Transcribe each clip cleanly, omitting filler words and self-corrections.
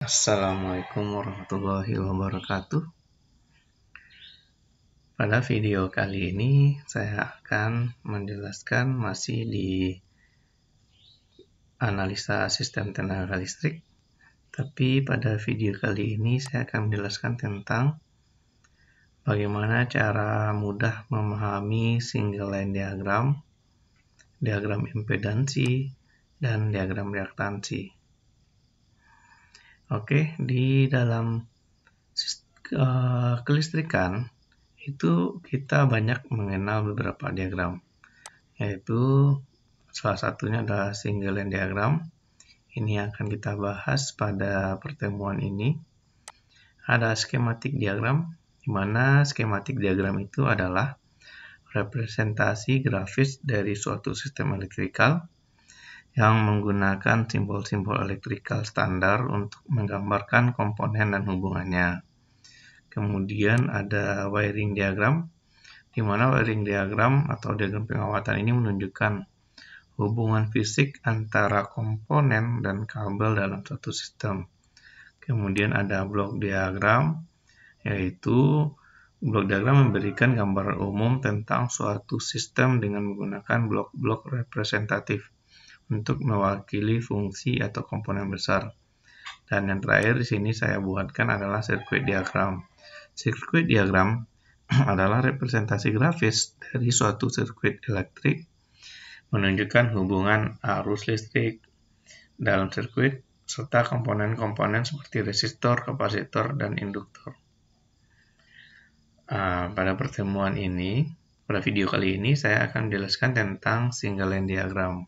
Assalamualaikum warahmatullahi wabarakatuh. Pada video kali ini saya akan menjelaskan masih di analisa sistem tenaga listrik. Tapi pada video kali ini saya akan menjelaskan tentang bagaimana cara mudah memahami single line diagram, diagram impedansi, dan diagram reaktansi. Oke, di dalam kelistrikan itu kita banyak mengenal beberapa diagram, yaitu salah satunya adalah single line diagram. Ini yang akan kita bahas pada pertemuan ini. Ada skematik diagram, di mana skematik diagram itu adalah representasi grafis dari suatu sistem elektrikal yang menggunakan simbol-simbol elektrikal standar untuk menggambarkan komponen dan hubungannya. Kemudian ada wiring diagram, di mana wiring diagram atau diagram pengawatan ini menunjukkan hubungan fisik antara komponen dan kabel dalam suatu sistem. Kemudian ada blok diagram, yaitu blok diagram memberikan gambaran umum tentang suatu sistem dengan menggunakan blok-blok representatif untuk mewakili fungsi atau komponen besar. Dan yang terakhir di sini saya buatkan adalah sirkuit diagram. Sirkuit diagram adalah representasi grafis dari suatu sirkuit elektrik menunjukkan hubungan arus listrik dalam sirkuit serta komponen-komponen seperti resistor, kapasitor, dan induktor. Pada pertemuan ini, pada video kali ini saya akan menjelaskan tentang single line diagram.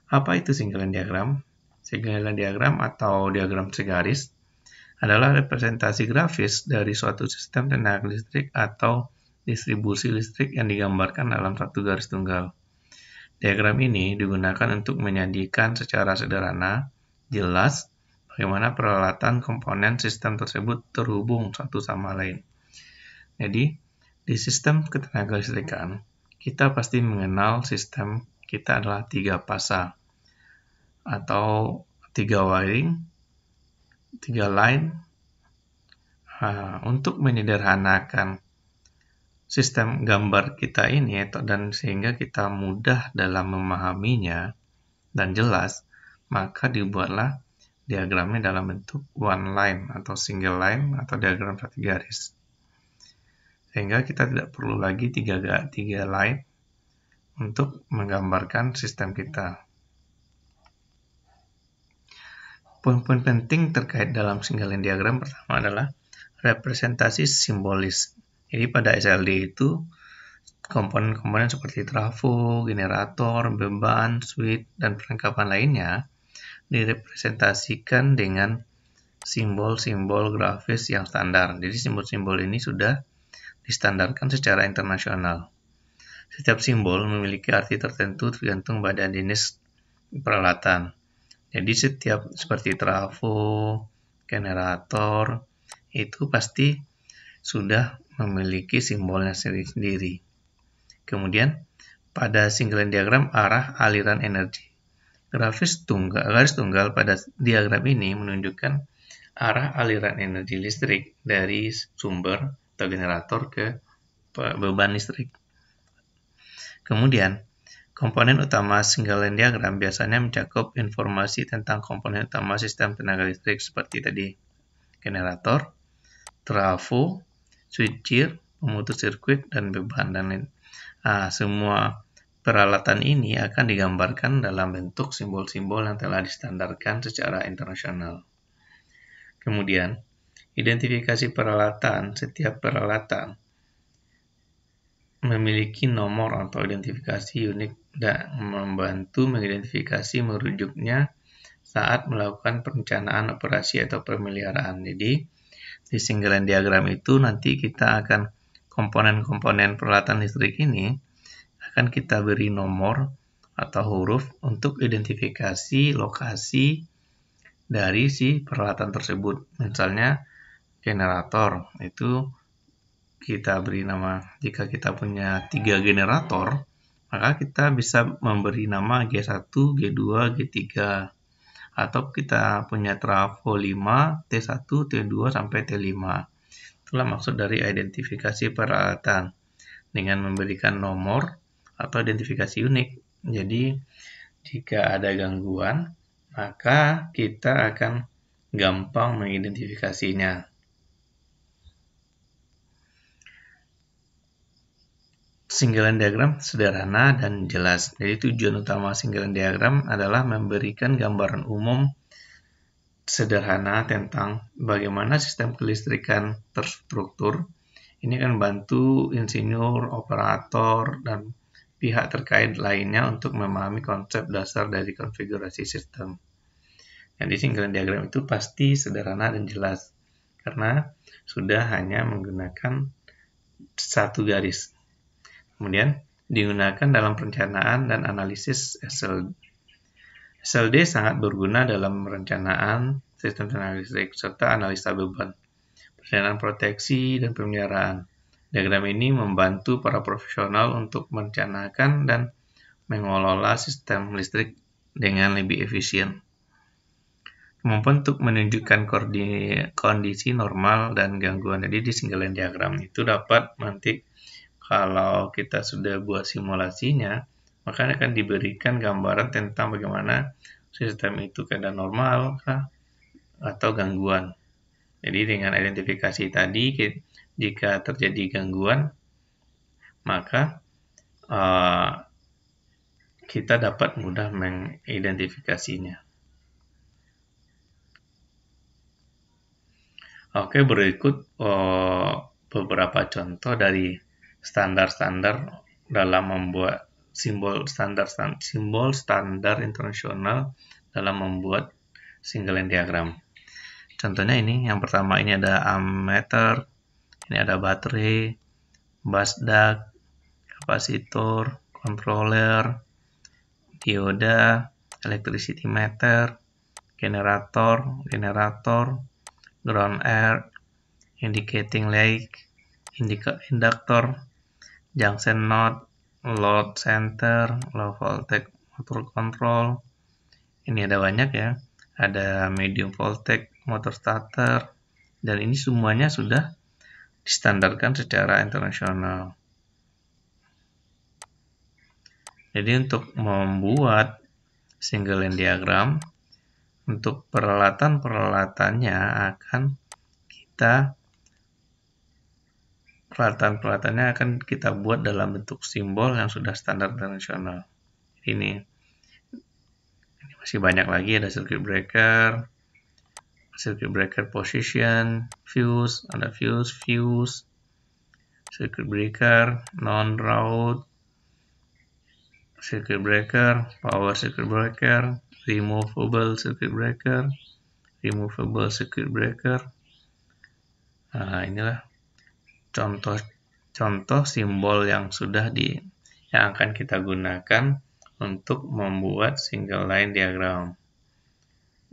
Apa itu single line diagram? Single line diagram atau diagram segaris adalah representasi grafis dari suatu sistem tenaga listrik atau distribusi listrik yang digambarkan dalam satu garis tunggal. Diagram ini digunakan untuk menyajikan secara sederhana, jelas, bagaimana peralatan komponen sistem tersebut terhubung satu sama lain. Jadi, di sistem ketenaga listrikan, kita pasti mengenal sistem kita adalah 3 fasa atau 3 wiring, 3 line. Untuk menyederhanakan sistem gambar kita ini dan sehingga kita mudah dalam memahaminya dan jelas, maka dibuatlah diagramnya dalam bentuk one line atau single line atau diagram satu garis. Sehingga kita tidak perlu lagi 3 line untuk menggambarkan sistem kita. Poin-poin penting terkait dalam single line diagram pertama adalah representasi simbolis. Jadi pada SLD itu komponen-komponen seperti trafo, generator, beban, switch, dan perlengkapan lainnya direpresentasikan dengan simbol-simbol grafis yang standar. Jadi simbol-simbol ini sudah distandarkan secara internasional. Setiap simbol memiliki arti tertentu tergantung pada jenis peralatan. Jadi setiap seperti trafo, generator, itu pasti sudah memiliki simbolnya sendiri. Kemudian pada single line diagram arah aliran energi. Garis tunggal pada diagram ini menunjukkan arah aliran energi listrik dari sumber atau generator ke beban listrik. Kemudian komponen utama single line diagram biasanya mencakup informasi tentang komponen utama sistem tenaga listrik seperti tadi generator, trafo, switchgear, pemutus sirkuit, dan beban dan lain. Semua peralatan ini akan digambarkan dalam bentuk simbol-simbol yang telah distandarkan secara internasional. Kemudian, identifikasi peralatan. Setiap peralatan memiliki nomor atau identifikasi unik dan membantu mengidentifikasi merujuknya saat melakukan perencanaan operasi atau pemeliharaan. Jadi, di single line diagram itu nanti kita akan komponen-komponen peralatan listrik ini akan kita beri nomor atau huruf untuk identifikasi lokasi dari si peralatan tersebut. Misalnya generator itu kita beri nama, jika kita punya 3 generator, maka kita bisa memberi nama G1, G2, G3. atau kita punya trafo 5, T1, T2 sampai T5. Itulah maksud dari identifikasi peralatan dengan memberikan nomor atau identifikasi unik. Jadi jika ada gangguan, maka kita akan gampang mengidentifikasinya. Single line diagram sederhana dan jelas. Jadi tujuan utama single line diagram adalah memberikan gambaran umum sederhana tentang bagaimana sistem kelistrikan terstruktur. Ini akan membantu insinyur, operator, dan pihak terkait lainnya untuk memahami konsep dasar dari konfigurasi sistem. Jadi single line diagram itu pasti sederhana dan jelas karena sudah hanya menggunakan satu garis. Kemudian digunakan dalam perencanaan dan analisis SLD. SLD sangat berguna dalam perencanaan sistem tenaga listrik serta analisa beban, perencanaan proteksi, dan pemeliharaan. Diagram ini membantu para profesional untuk merencanakan dan mengelola sistem listrik dengan lebih efisien. Kemampuan untuk menunjukkan kondisi normal dan gangguan. Jadi di single line diagram itu dapat nanti kalau kita sudah buat simulasinya, maka akan diberikan gambaran tentang bagaimana sistem itu keadaan normal atau gangguan. Jadi dengan identifikasi tadi, jika terjadi gangguan, maka kita dapat mudah mengidentifikasinya. Oke, berikut beberapa contoh dari standar-standar dalam membuat simbol standar internasional dalam membuat single line diagram. Contohnya ini, yang pertama ini ada ammeter, ini ada baterai, busdak, kapasitor, controller, dioda, electricity meter, generator, ground earth, indicating light, inductor, junction node, load center, low voltage motor control. Ini ada banyak ya, ada medium voltage motor starter, dan ini semuanya sudah distandarkan secara internasional. Jadi untuk membuat single line diagram, untuk peralatan-peralatannya akan kita buat dalam bentuk simbol yang sudah standar internasional. Ini masih banyak lagi, ada circuit breaker position, fuse, ada fuse, circuit breaker, non-route, circuit breaker, power circuit breaker, removable circuit breaker. Nah, inilah contoh simbol yang akan kita gunakan untuk membuat single line diagram.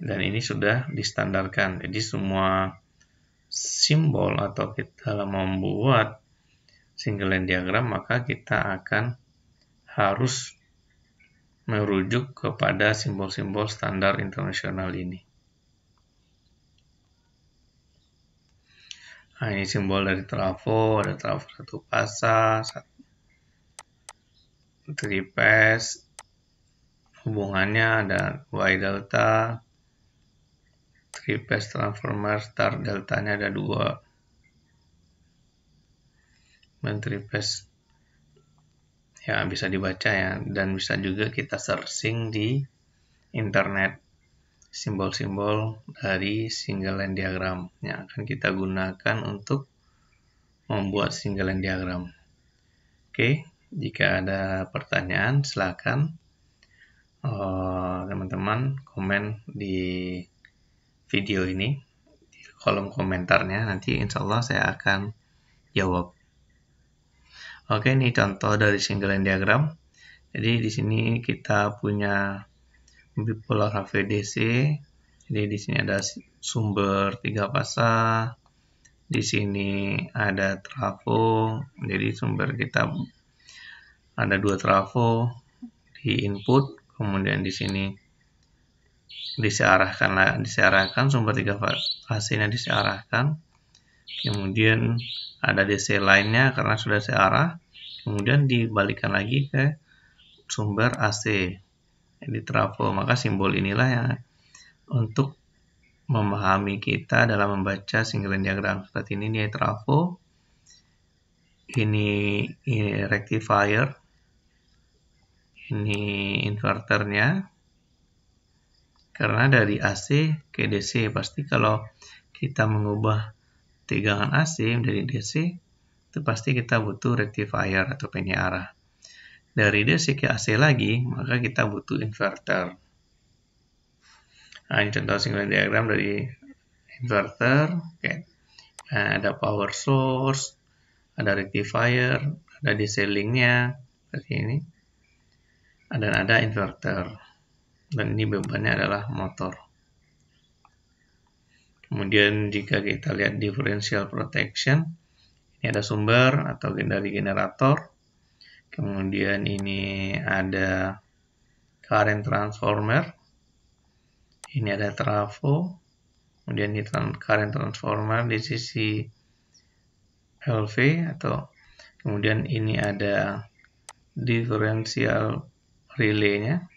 Dan ini sudah distandarkan. Jadi semua simbol atau kita dalam membuat single line diagram, maka kita akan harus merujuk kepada simbol-simbol standar internasional ini. Nah, ini simbol dari trafo, ada trafo 1 fasa, 3 phase, hubungannya ada Y delta, 3 phase transformer, star deltanya ada 2, dan 3 phase ya bisa dibaca ya, dan bisa juga kita searching di internet simbol-simbol dari single line diagram yang akan kita gunakan untuk membuat single line diagram. Oke, jika ada pertanyaan silakan teman-teman komen di video ini di kolom komentarnya, nanti insya Allah saya akan jawab. Oke, ini contoh dari single line diagram. Jadi di sini kita punya bipolar HVDC. Jadi di sini ada sumber 3 fasa. Di sini ada trafo. Jadi sumber kita ada 2 trafo di input. Kemudian di sini disiarahkan sumber 3 fase-nya disiarahkan, kemudian ada DC lainnya karena sudah searah, kemudian dibalikkan lagi ke sumber AC di trafo. Maka simbol inilah yang untuk memahami kita dalam membaca single line diagram. Seperti ini trafo, ini rectifier, ini inverternya. Karena dari AC ke DC, pasti kalau kita mengubah tegangan AC menjadi DC, itu pasti kita butuh rectifier atau penyiarah. Dari DC ke AC lagi, maka kita butuh inverter. Nah, ini contoh single line diagram dari inverter. Oke. Nah, ada power source, ada rectifier, ada DC link-nya, seperti ini. Dan ada inverter. Dan ini bebannya adalah motor. Kemudian jika kita lihat differential protection, ini ada sumber atau dari generator. Kemudian ini ada current transformer. Ini ada trafo. Kemudian ini current transformer di sisi LV atau kemudian ini ada differential relay-nya.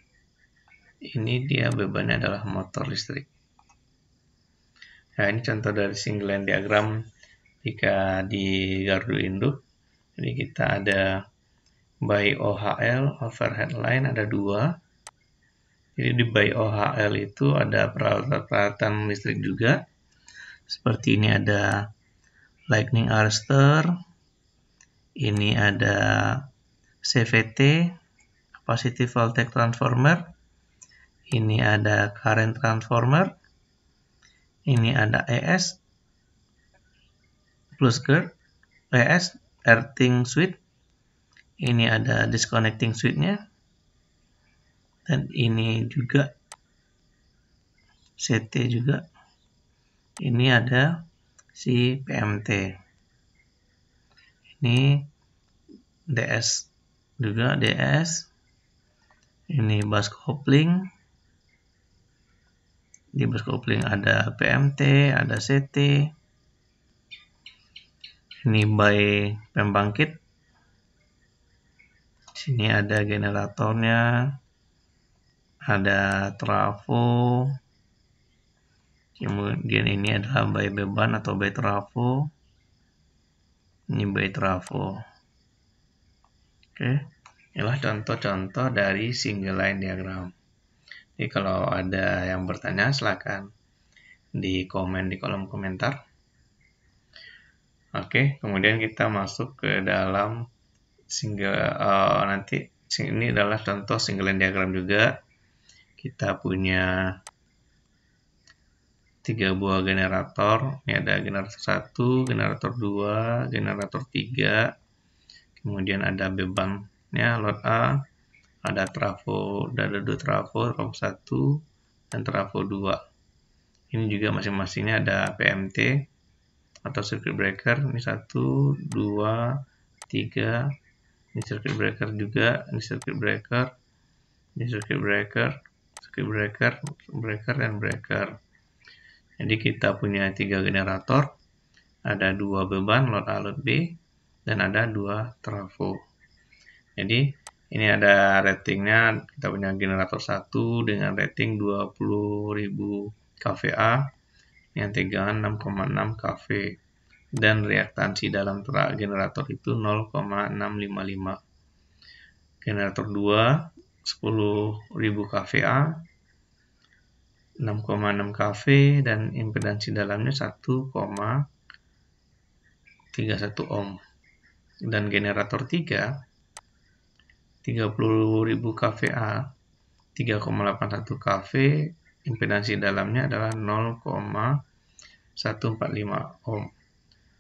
Ini dia bebannya adalah motor listrik. Nah, ini contoh dari single line diagram jika di gardu induk. Jadi kita ada by OHL, overhead line ada 2. Jadi di by OHL itu ada peralatan listrik juga. Seperti ini ada lightning arrestor. Ini ada CVT, capacitive voltage transformer. Ini ada current transformer. Ini ada ES plus GERD, ES earthing switch. Ini ada disconnecting switch-nya. Dan ini juga CT juga. Ini ada si PMT. Ini DS juga, DS. Ini bus coupling. Di bus coupling ada PMT, ada CT. Ini by pembangkit. Sini ada generatornya, ada trafo. Kemudian ini adalah by beban atau by trafo. Ini by trafo. Oke, inilah contoh-contoh dari single line diagram. Jadi kalau ada yang bertanya silakan di komen di kolom komentar. Oke, kemudian kita masuk ke dalam nanti ini adalah contoh single line diagram juga. Kita punya 3 buah generator. Ini ada generator 1, generator 2, generator 3. Kemudian ada bebannya load A. Ada trafo, ada 2 trafo 1 dan trafo 2. Ini juga masing-masingnya ada PMT atau circuit breaker. Ini 1, 2, 3. Ini circuit breaker juga. Ini circuit breaker. Ini circuit breaker, circuit breaker, breaker dan breaker. Jadi kita punya 3 generator. Ada 2 beban load A, load B, dan ada 2 trafo. Jadi ini ada ratingnya, kita punya generator 1 dengan rating 20.000 kVA, yang tegangan 6,6 kV, dan reaktansi dalam generator itu 0,655. Generator 2, 10.000 kVA, 6,6 kV, dan impedansi dalamnya 1,31 ohm. Dan generator 3, 30.000 kVA, 3,81 kV, impedansi dalamnya adalah 0,145 ohm.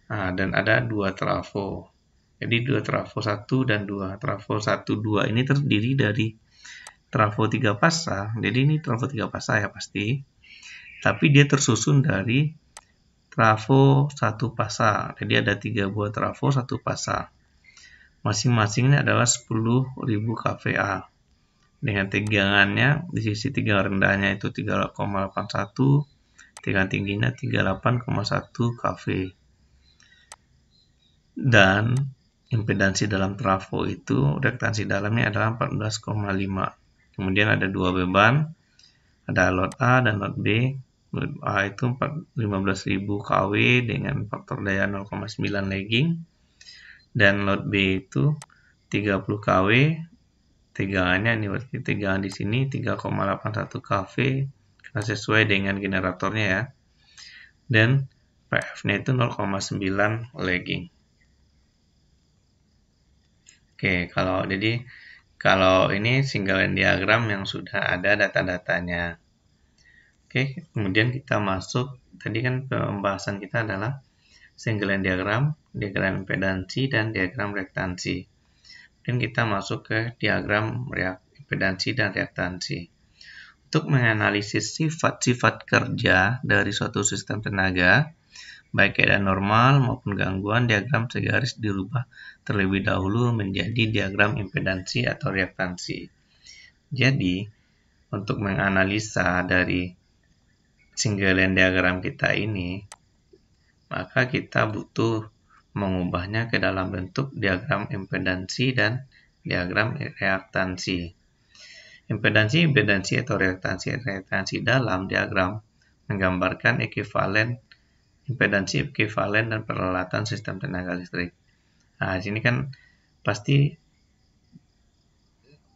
Nah, dan ada 2 trafo. Jadi 2 trafo 1 dan 2. Trafo 1, 2 ini terdiri dari trafo 3 fasa. Jadi ini trafo 3 fasa ya pasti. Tapi dia tersusun dari trafo 1 fasa. Jadi ada 3 buah trafo 1 fasa. Masing-masingnya adalah 10.000 kVA. dengan tegangannya di sisi tegangan rendahnya itu 3,81, tegangan tingginya 38,1 kV. Dan impedansi dalam trafo itu, reaktansi dalamnya adalah 14,5. Kemudian ada dua beban, ada load A dan load B. Load A itu 15.000 kW dengan faktor daya 0,9 lagging. Dan load B itu 30 kW. Tegangannya ini berarti tegangan di sini 3,81 kV karena sesuai dengan generatornya ya. Dan PF-nya itu 0,9 lagging. Oke, kalau ini single line diagram yang sudah ada data-datanya. Oke, kemudian kita masuk, tadi kan pembahasan kita adalah single line diagram, diagram impedansi, dan diagram reaktansi. Dan kita masuk ke diagram impedansi dan reaktansi. Untuk menganalisis sifat-sifat kerja dari suatu sistem tenaga, baik keadaan normal maupun gangguan, diagram segaris dirubah terlebih dahulu menjadi diagram impedansi atau reaktansi. Jadi, untuk menganalisa dari single line diagram kita ini, maka kita butuh mengubahnya ke dalam bentuk diagram impedansi dan diagram reaktansi. Impedansi atau reaktansi dalam diagram menggambarkan impedansi ekuivalen dan peralatan sistem tenaga listrik. Nah, di sini kan pasti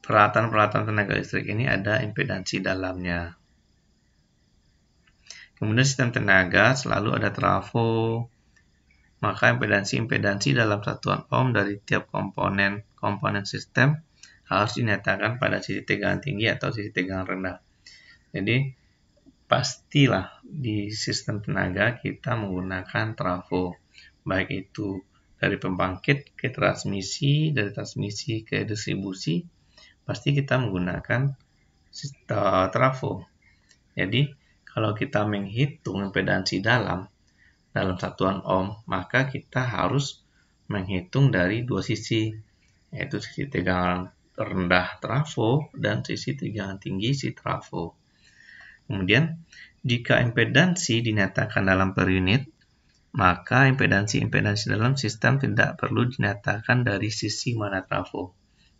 peralatan tenaga listrik ini ada impedansi dalamnya. Kemudian sistem tenaga selalu ada trafo, maka impedansi dalam satuan ohm dari tiap komponen sistem harus dinyatakan pada sisi tegangan tinggi atau sisi tegangan rendah. Jadi pastilah di sistem tenaga kita menggunakan trafo, baik itu dari pembangkit ke transmisi, dari transmisi ke distribusi, pasti kita menggunakan trafo. Jadi kalau kita menghitung impedansi dalam satuan ohm, maka kita harus menghitung dari dua sisi, yaitu sisi tegangan rendah trafo dan sisi tegangan tinggi si trafo. Kemudian, jika impedansi dinyatakan dalam per unit, maka impedansi dalam sistem tidak perlu dinyatakan dari sisi mana trafo.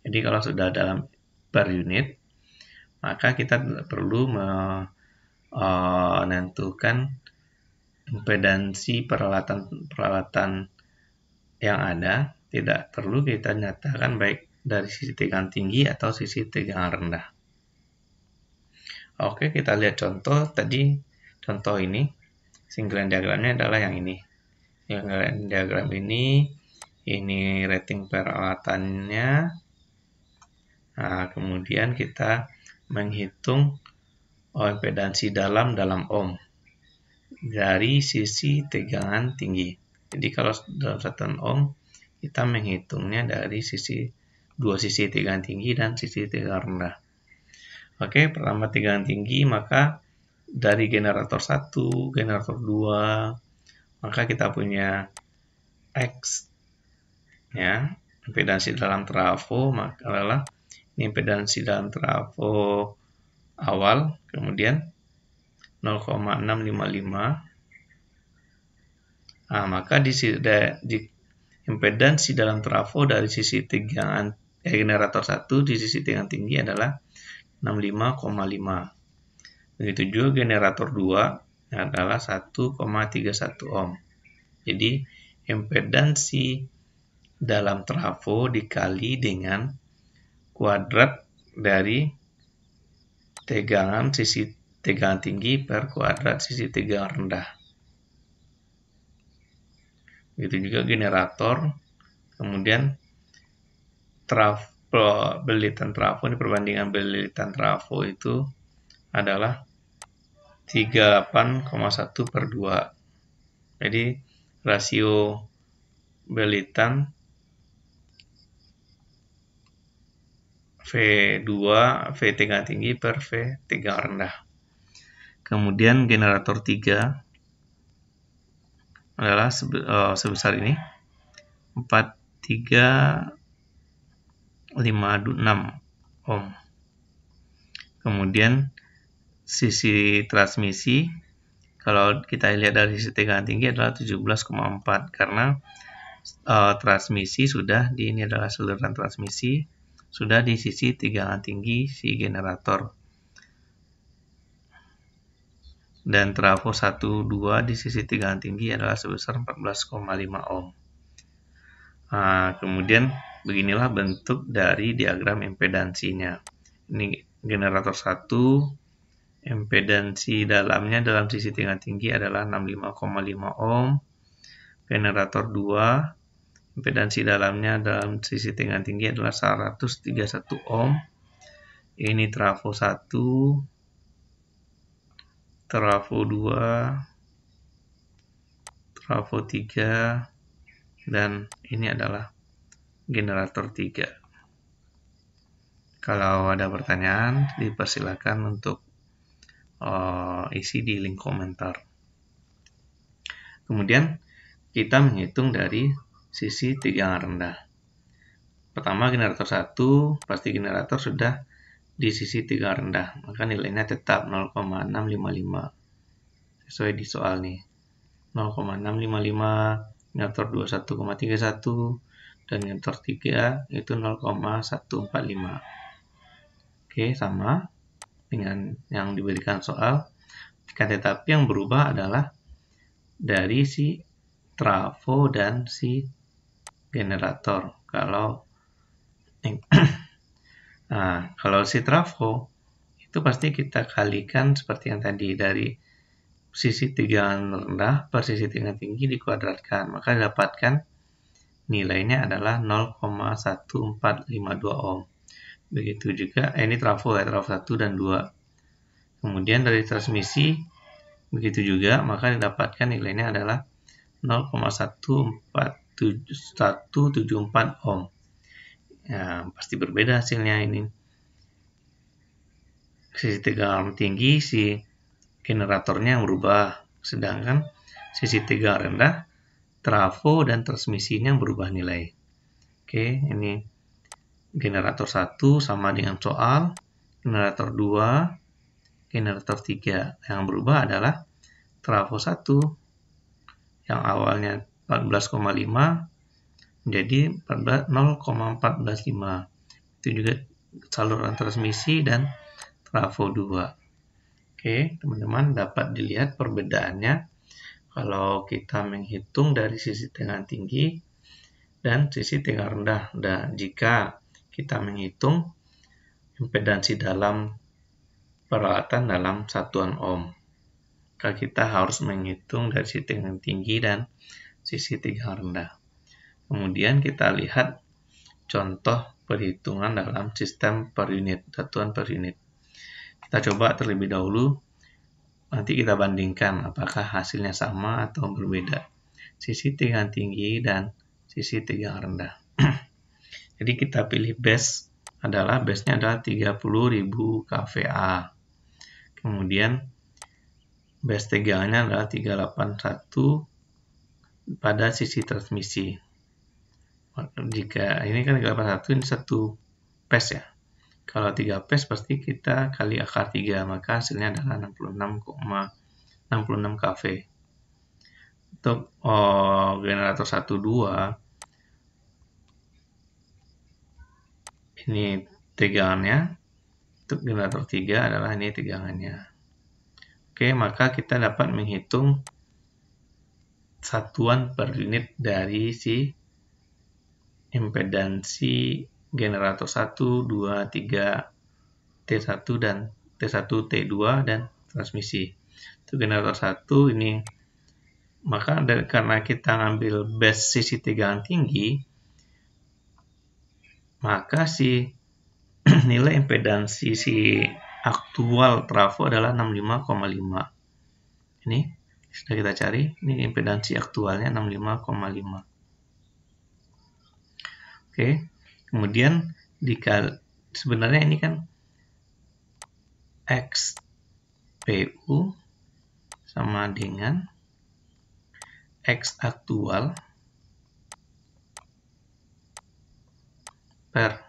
Jadi kalau sudah dalam per unit, maka kita tidak perlu menentukan impedansi peralatan yang ada, tidak perlu kita nyatakan baik dari sisi tegangan tinggi atau sisi tegangan rendah. Oke, kita lihat contoh tadi. Contoh ini, single line diagramnya adalah yang ini. Single line diagram ini rating peralatannya. Nah, kemudian kita menghitung impedansi dalam ohm dari sisi tegangan tinggi. Jadi kalau dalam satuan ohm, kita menghitungnya dari dua sisi tegangan tinggi dan sisi tegangan rendah. Oke, pertama tegangan tinggi, maka dari generator 1, generator 2, maka kita punya X, ya, impedansi dalam trafo, maka adalah impedansi dalam trafo awal, kemudian 0,655. Nah, maka di impedansi dalam trafo dari sisi tegangan generator 1 di sisi tegangan tinggi adalah 65,5. Begitu juga generator 2 adalah 1,31 ohm. Jadi impedansi dalam trafo dikali dengan kuadrat dari tegangan sisi tegangan tinggi per kuadrat sisi tegangan rendah. Begitu juga generator, kemudian belilitan trafo, ini perbandingan belilitan trafo itu adalah 38,1 per 2. Jadi rasio belilitan V2, V tegangan tinggi per V tegangan rendah. Kemudian generator 3 adalah sebesar ini 4356 ohm. Kemudian sisi transmisi, kalau kita lihat dari sisi tegangan tinggi adalah 17,4 karena transmisi sudah ini adalah saluran transmisi sudah di sisi tegangan tinggi si generator. Dan trafo 1, 2 di sisi tegangan tinggi adalah sebesar 14,5 ohm. Nah, kemudian beginilah bentuk dari diagram impedansinya. Ini generator 1, impedansi dalamnya dalam sisi tegangan tinggi adalah 65,5 ohm. Generator 2, impedansi dalamnya dalam sisi tegangan tinggi adalah 131 ohm. Ini trafo 1, trafo 2, trafo 3, dan ini adalah generator 3. Kalau ada pertanyaan, dipersilakan untuk isi di link komentar. Kemudian kita menghitung dari sisi tegangan rendah. Pertama, generator 1, pasti generator sudah di sisi tegangan rendah, maka nilainya tetap 0,655 sesuai di soal nih. 0,655, generator 2 1,31, dan generator 3 itu 0,145. Oke, sama dengan yang diberikan soal. Tetapi yang berubah adalah dari si trafo dan si generator. Kalau si trafo itu pasti kita kalikan seperti yang tadi, dari sisi tegangan rendah per sisi tegangan tinggi dikuadratkan, maka didapatkan nilainya adalah 0,1452 ohm. Begitu juga ini trafo ya, trafo 1 dan 2. Kemudian dari transmisi begitu juga, maka didapatkan nilainya adalah 0,14174 ohm. Ya, pasti berbeda hasilnya ini. Sisi tegangan tinggi si generatornya yang berubah, sedangkan sisi tegangan rendah trafo dan transmisinya yang berubah nilai. Oke, ini generator 1 sama dengan soal, generator 2, generator 3. Yang berubah adalah trafo 1 yang awalnya 14,5 menjadi 0,145. Itu juga saluran transmisi dan trafo 2. Oke, teman-teman dapat dilihat perbedaannya kalau kita menghitung dari sisi tegangan tinggi dan sisi tegangan rendah. Dan jika kita menghitung impedansi dalam peralatan dalam satuan ohm, maka kita harus menghitung dari sisi tegangan tinggi dan sisi tegangan rendah. Kemudian kita lihat contoh perhitungan dalam sistem per unit, satuan per unit. Kita coba terlebih dahulu, nanti kita bandingkan apakah hasilnya sama atau berbeda. Sisi tegangan tinggi dan sisi tegangan rendah. Jadi kita pilih base-nya adalah 30.000 kVA. Kemudian base tegangannya adalah 381 pada sisi transmisi. Jika ini kan 381 ini satu phase ya. Kalau 3 phase pasti kita kali akar 3, maka hasilnya adalah 66,66 kV. Untuk generator 1 2 ini tegangannya. Untuk generator 3 adalah ini tegangannya. Oke, maka kita dapat menghitung satuan per unit dari si impedansi generator 1, 2, 3, T1 dan T1, T2 dan transmisi. Untuk generator 1 ini, maka karena kita ngambil base sisi tegangan tinggi, maka si nilai impedansi si aktual trafo adalah 65,5. Ini sudah kita cari, ini impedansi aktualnya 65,5. Oke, kemudian sebenarnya ini kan XPU sama dengan X aktual per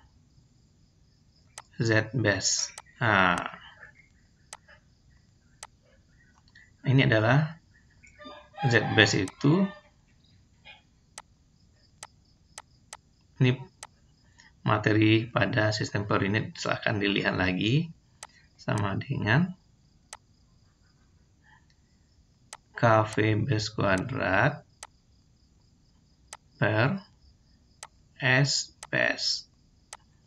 Z base. Nah, Ini adalah ZBase itu, ini materi pada sistem per unit, silahkan dilihat lagi, sama dengan KV base kuadrat per S base.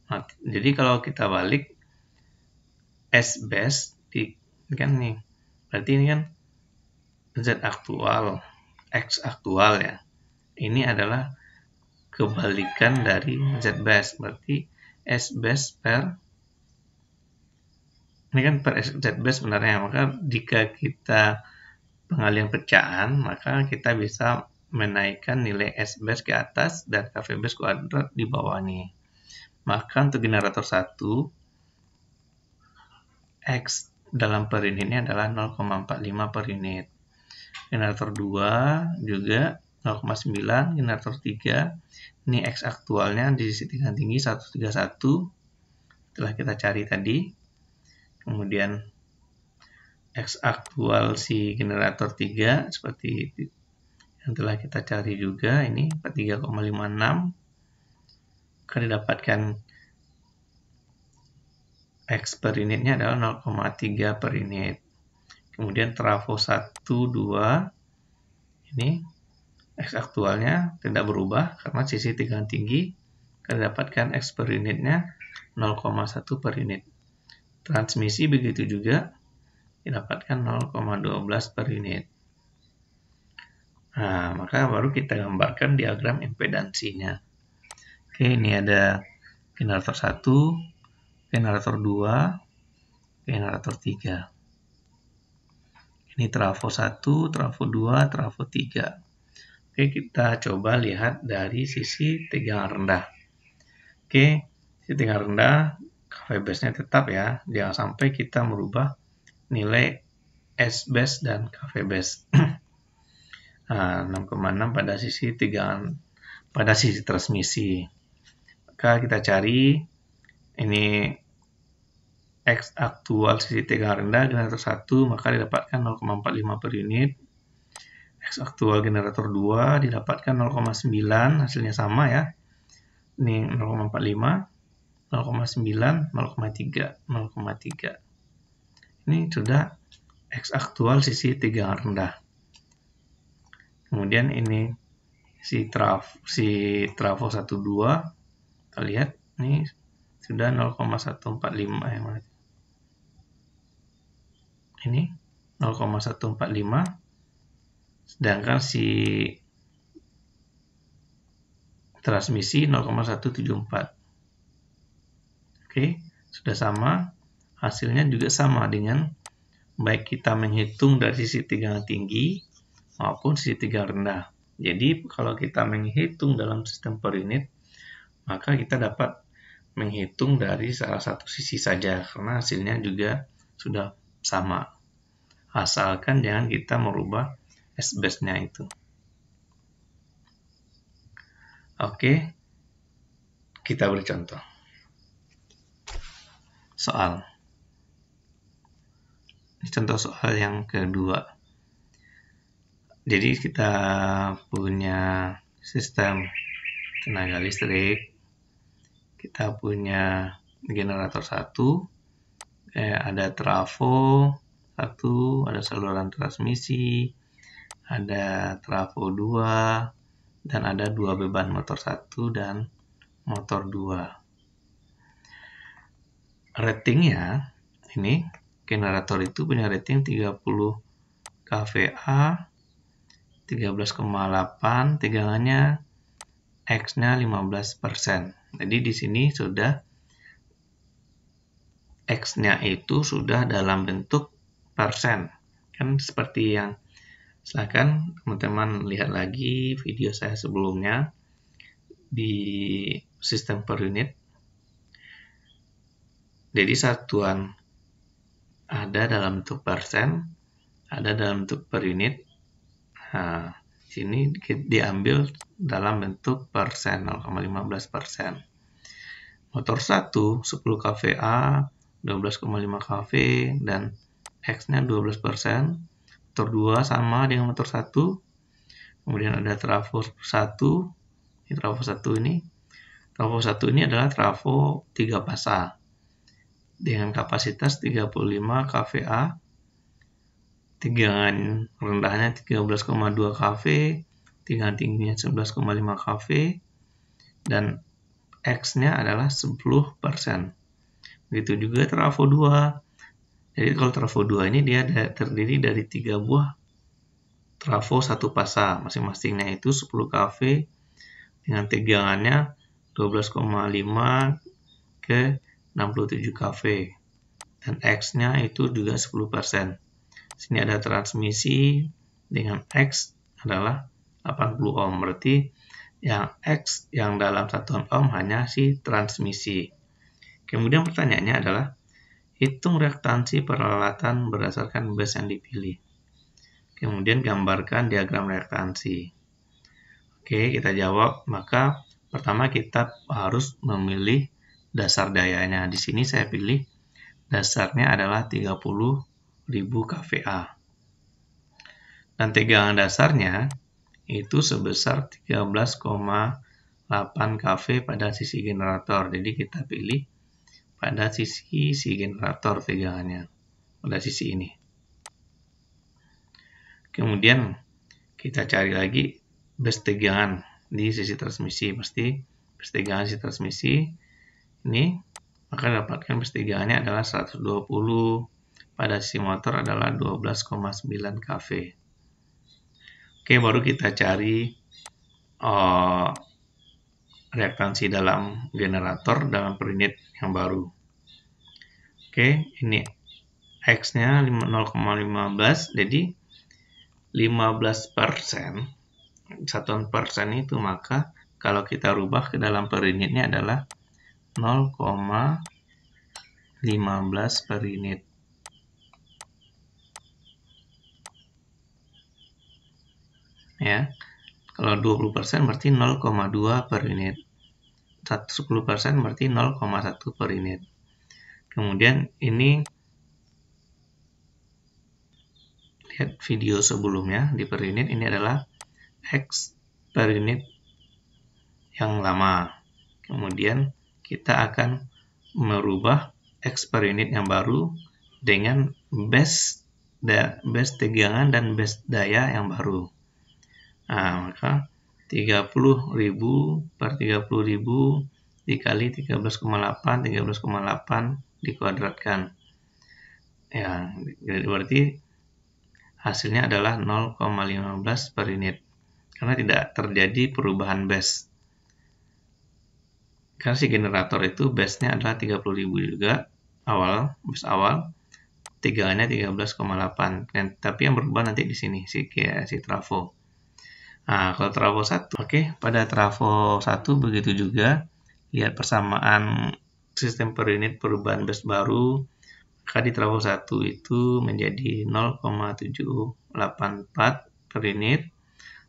Nah, jadi kalau kita balik S base kan nih, berarti ini kan Z aktual, X aktual ya. Ini adalah kebalikan dari Z base, berarti S base per, ini kan per Z base sebenarnya. Maka jika kita pengalihan pecahan, maka kita bisa menaikkan nilai S base ke atas dan KV base kuadrat di bawahnya. Maka untuk generator 1, X dalam per unitnya adalah 0,45 per unit. Generator 2 juga 0,9, generator 3 ini X aktualnya di sisi tegangan tinggi 131 telah kita cari tadi. Kemudian X aktual si generator 3 seperti yang telah kita cari juga, ini 43,56, akan didapatkan X per unitnya adalah 0,3 per unit. Kemudian trafo 1, 2, ini X aktualnya tidak berubah karena sisi tegangan tinggi, akan didapatkan X per unitnya 0,1 per unit. Transmisi begitu juga, didapatkan 0,12 per unit. Nah, maka baru kita gambarkan diagram impedansinya. Oke, ini ada generator 1, generator 2, generator 3. Ini trafo 1, trafo 2, trafo 3. Oke, kita coba lihat dari sisi tegangan rendah. Oke, sisi tegangan rendah, KV base-nya tetap ya. Jangan sampai kita merubah nilai S base dan KV base. Nah, 6,6 pada sisi tegangan, pada sisi transmisi. Maka kita cari ini X aktual sisi tegangan rendah generator 1, maka didapatkan 0,45 per unit. X aktual generator 2 didapatkan 0,9, hasilnya sama ya. Ini 0,45, 0,9, 0,3, 0,3. Ini sudah X aktual sisi tegangan rendah. Kemudian ini si trafo 1, 2, kita lihat ini sudah 0,145 ya. Ini 0,145, sedangkan si transmisi 0,174. Oke, sudah sama, hasilnya juga sama dengan baik kita menghitung dari sisi tegangan tinggi maupun sisi tegangan rendah. Jadi kalau kita menghitung dalam sistem per unit, maka kita dapat menghitung dari salah satu sisi saja karena hasilnya juga sudah sama, asalkan jangan kita merubah S base-nya itu. Oke, kita beri contoh. Soal. Ini contoh soal yang kedua. Jadi kita punya sistem tenaga listrik, kita punya generator 1, ada trafo 1, ada saluran transmisi, ada trafo 2, dan ada 2 beban motor 1 dan motor 2. Ratingnya, ini generator itu punya rating 30 kVA, 13,8, tegangannya X-nya 15%. Jadi di sini sudah X-nya itu sudah dalam bentuk persen. Kan seperti yang, silakan teman-teman lihat lagi video saya sebelumnya di sistem per unit. Jadi satuan ada dalam bentuk persen, ada dalam bentuk per unit. Nah, sini diambil dalam bentuk persen, 0,15%. Motor 1, 10 kVA, 12,5 kV, dan X-nya 12%. motor 2 sama dengan motor 1. Kemudian ada trafo 1. Ini trafo 1 ini. Trafo 1 ini adalah trafo 3 pasang dengan kapasitas 35 kVA, tegangan rendahnya 13,2 kV, tegangan tingginya 11,5 kV, dan X-nya adalah 10%. Begitu juga trafo 2. Jadi kalau trafo 2 ini dia terdiri dari 3 buah trafo 1 pasang, masing-masingnya itu 10 kV dengan tegangannya 12,5 ke 67 kV, dan X-nya itu juga 10%. Sini ada transmisi dengan X adalah 80 ohm, berarti yang X yang dalam satuan ohm hanya si transmisi. Kemudian pertanyaannya adalah hitung reaktansi peralatan berdasarkan bus yang dipilih. Kemudian gambarkan diagram reaktansi. Oke, kita jawab. Maka pertama kita harus memilih dasar dayanya. Di sini saya pilih dasarnya adalah 30.000 kVA. Dan tegangan dasarnya itu sebesar 13,8 kV pada sisi generator. Jadi kita pilih pada sisi generator tegangannya, pada sisi ini. Kemudian kita cari lagi bus tegangan di sisi transmisi. Pasti bus tegangan sisi transmisi ini, maka dapatkan bus tegangannya adalah 120, pada sisi motor adalah 12,9 kV. Oke, baru kita cari reaktansi dalam generator dalam per unit yang baru. Oke, ini X-nya 0,15, jadi 15%, satuan persen itu, maka kalau kita rubah ke dalam per unitnya adalah 0,15 per unit. Ya, kalau 20% berarti 0,2 per unit. 10% berarti 0,1 per unit. Kemudian ini lihat video sebelumnya di per unit, ini adalah X per unit yang lama. Kemudian kita akan merubah X per unit yang baru dengan base tegangan dan base daya yang baru. Nah, maka 30.000 per 30.000 dikali 13,8 dikuadratkan. Ya, berarti hasilnya adalah 0,15 per unit. Karena tidak terjadi perubahan base. Karena si generator itu base-nya adalah 30.000 juga base awal, tegangannya 13,8. Tapi yang berubah nanti di sini si trafo. Nah, kalau trafo 1, oke, pada trafo 1 begitu juga. Lihat persamaan sistem per unit perubahan base baru. Maka di trafo 1 itu menjadi 0,784 per unit.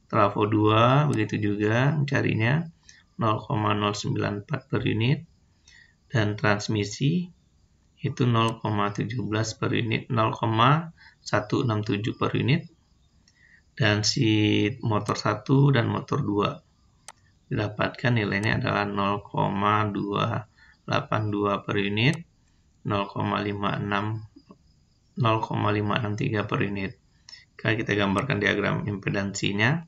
Trafo 2 begitu juga mencarinya 0,094 per unit, dan transmisi itu 0,17 per unit, 0,167 per unit, dan si motor 1 dan motor 2 didapatkan nilainya adalah 0,282 per unit, 0,563 per unit. Kalau kita gambarkan diagram impedansinya,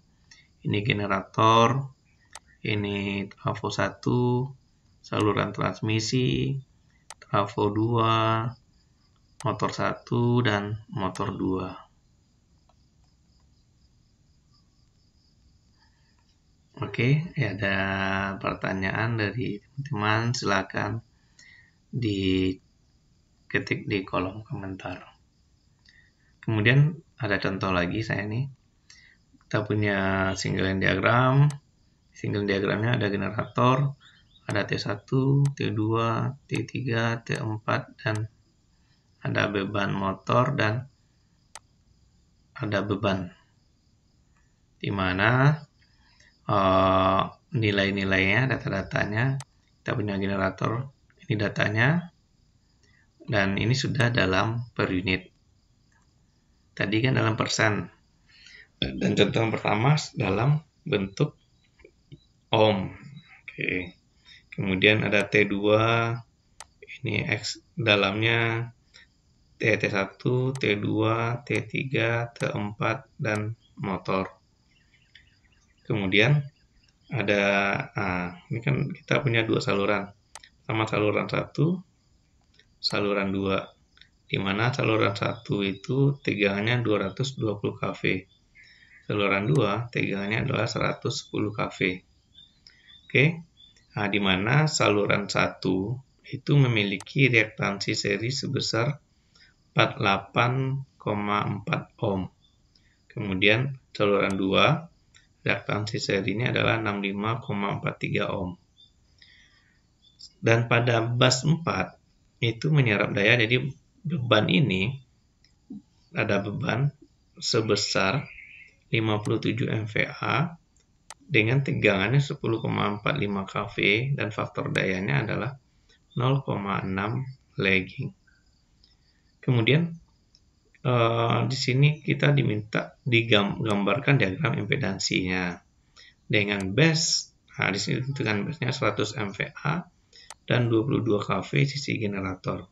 ini generator, ini trafo 1, saluran transmisi, trafo 2, motor 1, dan motor 2. Oke, ada pertanyaan dari teman-teman, silakan diketik di kolom komentar. Kemudian ada contoh lagi saya nih. Kita punya single line diagram. Single diagramnya ada generator, ada T1, T2, T3, T4, dan ada beban motor dan ada beban. Di mana nilai-nilainya, data-datanya, kita punya generator, ini datanya, dan ini sudah dalam per unit. Tadi kan dalam persen. Dan contoh yang pertama dalam bentuk ohm. Oke. Kemudian ada T2, ini X dalamnya T1, T2, T3, T4, dan motor. Kemudian ada, ini kan kita punya dua saluran. Sama saluran 1, saluran 2. Di mana saluran 1 itu tegangannya 220 kV. Saluran 2 tegangannya adalah 110 kV. Oke. Nah, di mana saluran 1 itu memiliki reaktansi seri sebesar 48,4 ohm. Kemudian saluran 2 reaktansi serinya adalah 65,43 ohm. Dan pada bus 4 itu menyerap daya, jadi beban ini ada beban sebesar 57 MVA dengan tegangannya 10,45 kV dan faktor dayanya adalah 0,6 lagging. Kemudian di sini kita diminta digambarkan diagram impedansinya dengan base. Nah, di sini ditentukan base-nya 100 MVA dan 22 kV sisi generator.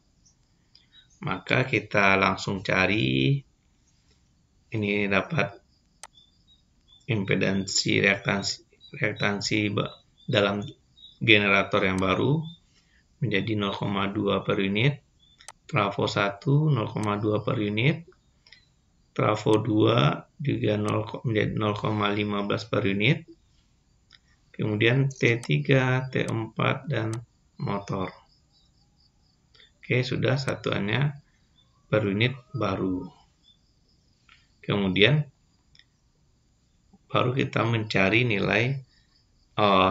Maka kita langsung cari, ini dapat impedansi reaktansi dalam generator yang baru menjadi 0,2 per unit, trafo 1 0,2 per unit, trafo 2 juga menjadi 0,15 per unit, kemudian T3, T4, dan motor. Oke, sudah satuannya per unit baru. Kemudian baru kita mencari nilai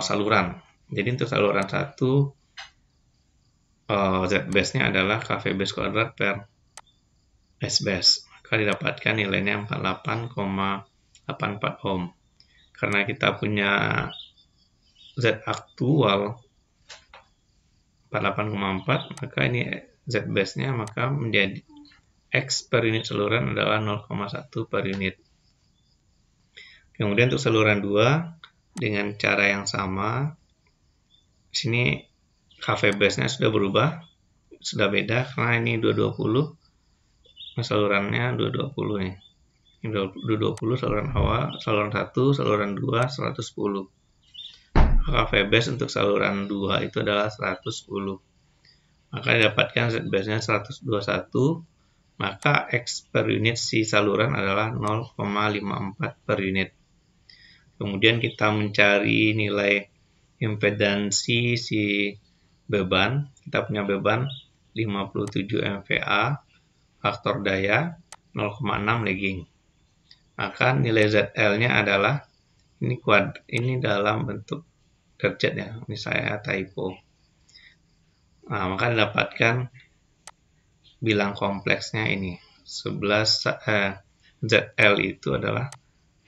saluran. Jadi untuk saluran 1 Z-base-nya adalah kV base kuadrat per S-base. Maka didapatkan nilainya 48,84 ohm. Karena kita punya Z aktual 48,4, maka ini Z-base-nya maka menjadi X per unit saluran adalah 0,1 per unit. Kemudian untuk saluran 2 dengan cara yang sama, di sini kV base-nya sudah berubah, sudah beda karena ini 220, salurannya 220 nih. Ini 220 saluran awal, saluran 1, saluran 2 110. KV base untuk saluran 2 itu adalah 110. Maka didapatkan Z base-nya 121, maka X per unit si saluran adalah 0,54 per unit. Kemudian kita mencari nilai impedansi si beban. Kita punya beban 57 MVA, faktor daya 0,6 lagging. Maka nilai ZL-nya adalah ini dalam bentuk derajat ya, ini saya typo. Nah, maka didapatkan bilang kompleksnya ini 11 ZL itu adalah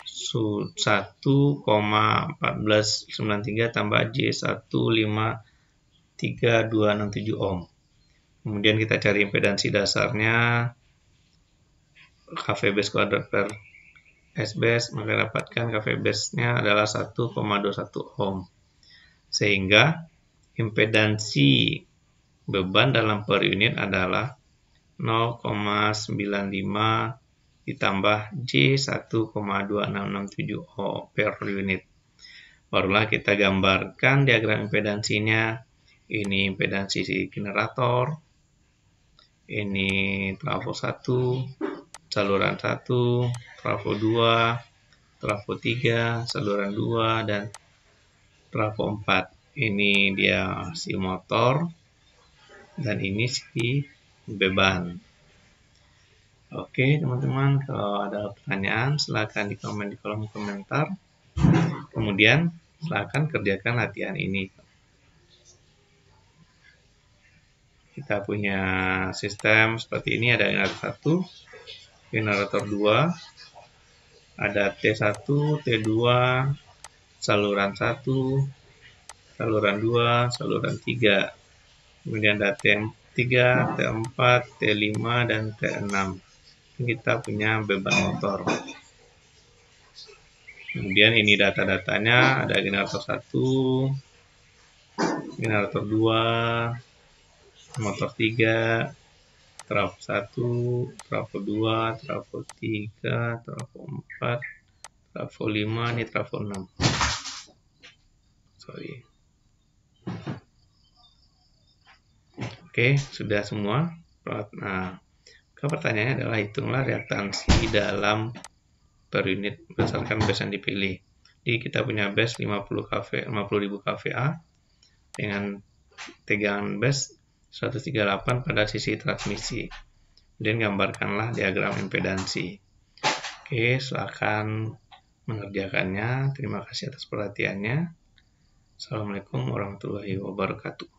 1,1493 tambah J153,267 ohm. Kemudian kita cari impedansi dasarnya kV base kuadrat per S-base, maka dapatkan kV base-nya adalah 1,21 ohm. Sehingga impedansi beban dalam per unit adalah 0,95 ditambah J1,2667 ohm per unit. Barulah kita gambarkan diagram impedansinya. Ini impedansi si generator, ini trafo 1, saluran 1, trafo 2, trafo 3, saluran 2, dan trafo 4. Ini dia si motor, dan ini si beban. Oke teman-teman, kalau ada pertanyaan silahkan di komen di kolom komentar. Kemudian silahkan kerjakan latihan ini. Kita punya sistem seperti ini, ada generator 1, generator 2, ada T1, T2, saluran 1, saluran 2, saluran 3. Kemudian ada T3, T4, T5, dan T6. kita punya beban motor. Kemudian ini data-datanya, ada generator 1, generator 2, motor 3, trafo 1, trafo 2, trafo 3, trafo 4, trafo 5, ini trafo 6. Oke, sudah semua. Nah, pertanyaannya adalah hitunglah reaktansi dalam per unit berdasarkan base yang dipilih. Jadi kita punya base 50.000 kVA dengan tegangan base 138 pada sisi transmisi. Kemudian gambarkanlah diagram impedansi. Oke, silakan mengerjakannya. Terima kasih atas perhatiannya. Assalamualaikum warahmatullahi wabarakatuh.